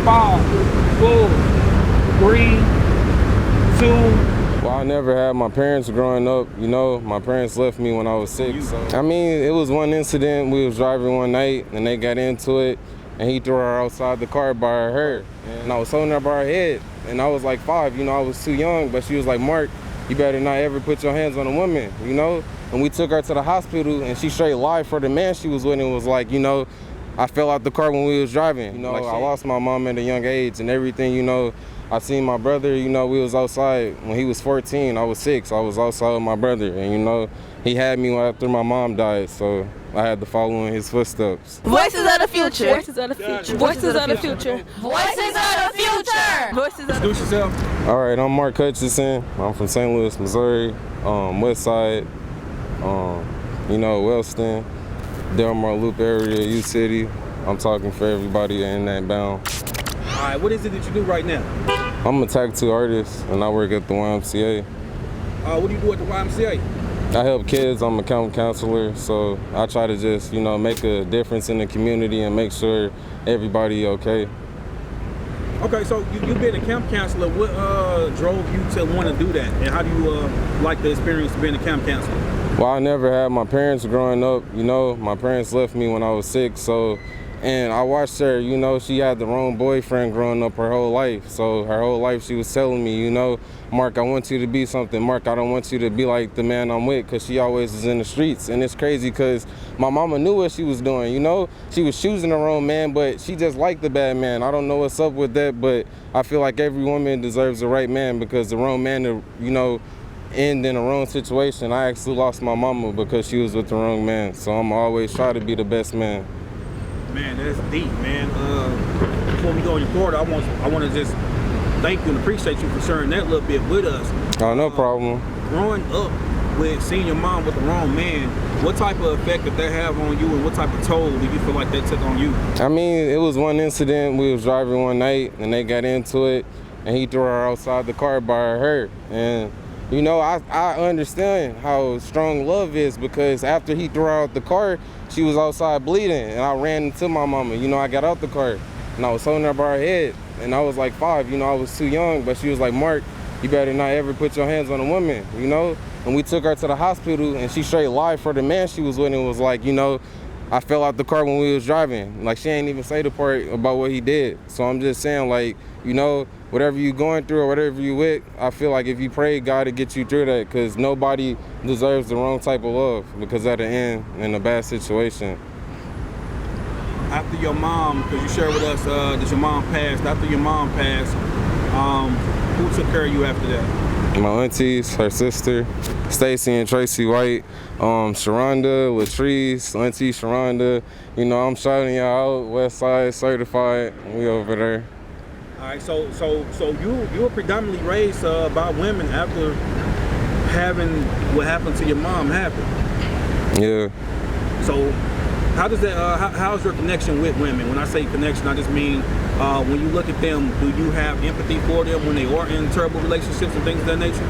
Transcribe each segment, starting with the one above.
5, 4, 3, 2. Well, I never had my parents growing up, you know. My parents left me when I was 6. So. I mean, it was one incident. We was driving one night, and they got into it, and he threw her outside the car by her hair. And I was holding her by her head, and I was like 5, you know, I was too young, but she was like, Mark, you better not ever put your hands on a woman, you know? And we took her to the hospital, and she straight lied for the man she was with and was like, you know, I fell out the car when we was driving. You know, like I lost my mom at a young age and everything, you know. I seen my brother, you know, we was outside when he was 14, I was 6. I was outside with my brother, and you know, he had me after my mom died, so I had to follow in his footsteps. Voices of the future. Voices of the future. Voices of the future. Voices of the future. Voices of the Introduce yourself. All right, I'm Mark Hutchison. I'm from St. Louis, Missouri, West Side, you know, Wellston, Delmar Loop area, U City. I'm talking for everybody in that bound. All right, what is it that you do right now? I'm a tattoo artist, and I work at the YMCA. What do you do at the YMCA? I help kids. I'm a camp counselor, so I try to just, you know, make a difference in the community and make sure everybody okay. Okay, so you've been a camp counselor. What drove you to want to do that? And how do you like the experience of being a camp counselor? Well, I never had my parents growing up, you know. My parents left me when I was 6, so, and I watched her, you know, she had the wrong boyfriend growing up her whole life. So her whole life she was telling me, you know, Mark, I want you to be something. Mark, I don't want you to be like the man I'm with, because she always is in the streets. And it's crazy because my mama knew what she was doing, you know. She was choosing the wrong man, but she just liked the bad man. I don't know what's up with that, but I feel like every woman deserves the right man, because the wrong man, you know, end in the wrong situation. I actually lost my mama because she was with the wrong man. So I'm always try to be the best man. Man, that's deep, man. Before we go any further, I want to just thank you and appreciate you for sharing that little bit with us. Oh, no problem. Growing up with seeing your mom with the wrong man, what type of effect did that have on you, and what type of toll do you feel like that took on you? I mean, it was one incident. We was driving one night, and they got into it, and he threw her outside the car by her hair. And you know, I understand how strong love is, because after he threw her out the car, she was outside bleeding, and I ran into my mama. You know, I got out the car, and I was holding her by her head, and I was like 5, you know, I was too young, but she was like, Mark, you better not ever put your hands on a woman, you know? And we took her to the hospital, and she straight lied for the man she was with and was like, you know, I fell out the car when we was driving. Like, she ain't even say the part about what he did. So I'm just saying, like, you know, whatever you going through or whatever you with, I feel like if you pray, God will get you through that, because nobody deserves the wrong type of love, because at the end, in a bad situation. After your mom, because you shared with us that your mom passed, after your mom passed, who took care of you after that? My aunties, her sister, Stacy and Tracy White, Sharonda, Latrice, Auntie Sharonda. You know, I'm shouting y'all out, West Side certified, we over there. All right, so you were predominantly raised by women after having what happened to your mom happen. Yeah. So how does that? How's your connection with women? When I say connection, I just mean when you look at them, do you have empathy for them when they are in terrible relationships and things of that nature?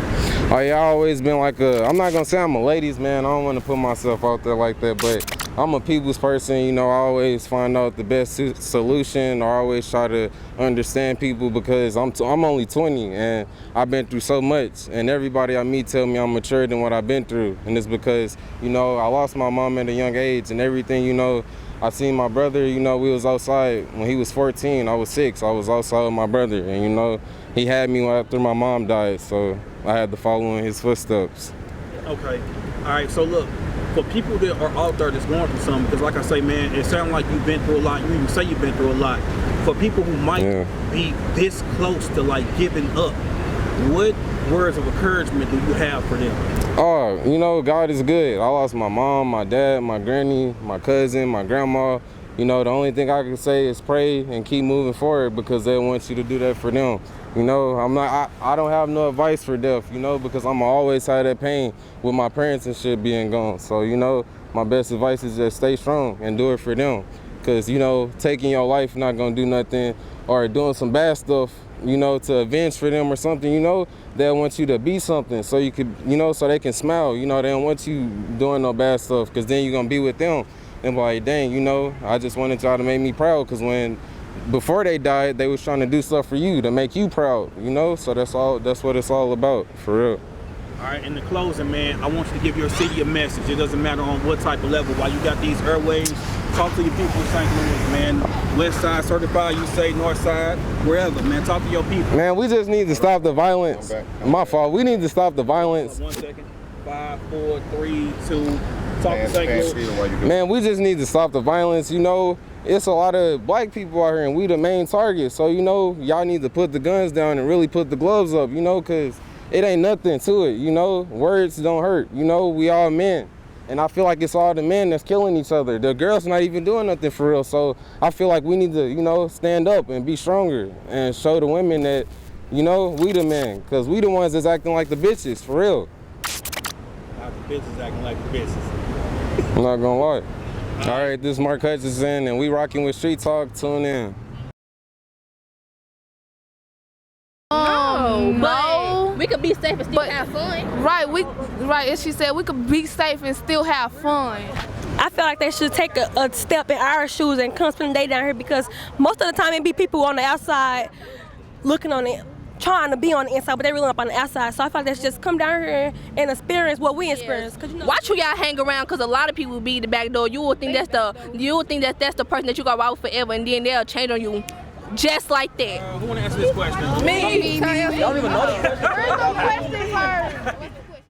Oh yeah, I always been like I'm not gonna say I'm a ladies man. I don't want to put myself out there like that, but I'm a people's person. You know, I always find out the best solution. I always try to understand people, because I'm only 20 and I've been through so much. And everybody I meet tell me I'm mature than what I've been through. And it's because, you know, I lost my mom at a young age and everything. You know, I seen my brother. You know, we was outside when he was 14. I was 6. I was outside with my brother, and you know, he had me after my mom died. So I had to follow in his footsteps. Okay. All right. So look, for people that are out there that's going through something, because like I say, man, it sounds like you've been through a lot. You even say you've been through a lot. For people who might be this close to like giving up, what words of encouragement do you have for them? Oh, you know, God is good. I lost my mom, my dad, my granny, my cousin, my grandma. You know, the only thing I can say is pray and keep moving forward, because they want you to do that for them. You know, I don't have no advice for death, you know, because I'm always had that pain with my parents and shit being gone. So, you know, my best advice is just stay strong and do it for them. Because, you know, taking your life not going to do nothing, or doing some bad stuff, you know, to avenge for them or something, you know, they want you to be something so you could, you know, so they can smile. You know, they don't want you doing no bad stuff, because then you're going to be with them and be like, dang, you know, I just wanted y'all to make me proud, because when before they died, they was trying to do stuff for you to make you proud, you know? So that's what it's all about, for real. All right, in the closing, man, I want you to give your city a message. It doesn't matter on what type of level. While you got these airwaves, talk to your people in St. Louis, man. West Side certified, you say North Side, wherever, man. Talk to your people. Man, we just need to stop the violence. My fault. We need to stop the violence. 1 second. 5, 4, 3, 2. Talk to St. Louis. Man, we just need to stop the violence. You know, it's a lot of black people out here, and we the main target. So, you know, y'all need to put the guns down and really put the gloves up, you know, because it ain't nothing to it, you know? Words don't hurt, you know? We all men. And I feel like it's all the men that's killing each other. The girls not even doing nothing for real. So I feel like we need to, you know, stand up and be stronger and show the women that, you know, we the men. Because we the ones that's acting like the bitches, for real. Not the bitches acting like the bitches. I'm not gonna lie. All right, this is Mark Hutchinson, and we rocking with Street Talk. Tune in. No. We could be safe and still have fun. Right, as she said, we could be safe and still have fun. I feel like they should take a step in our shoes and come spend the day down here, because most of the time it be people on the outside looking on it, trying to be on the inside, but they really up on the outside. So I feel like they should just come down here and experience what we experience. Cause you know, Watch who y'all hang around, because a lot of people be the back door. You will think that's the person that you got out forever, and then they'll change on you just like that. Who want to answer this question? Me. Y'all even know the question? Where's the question first?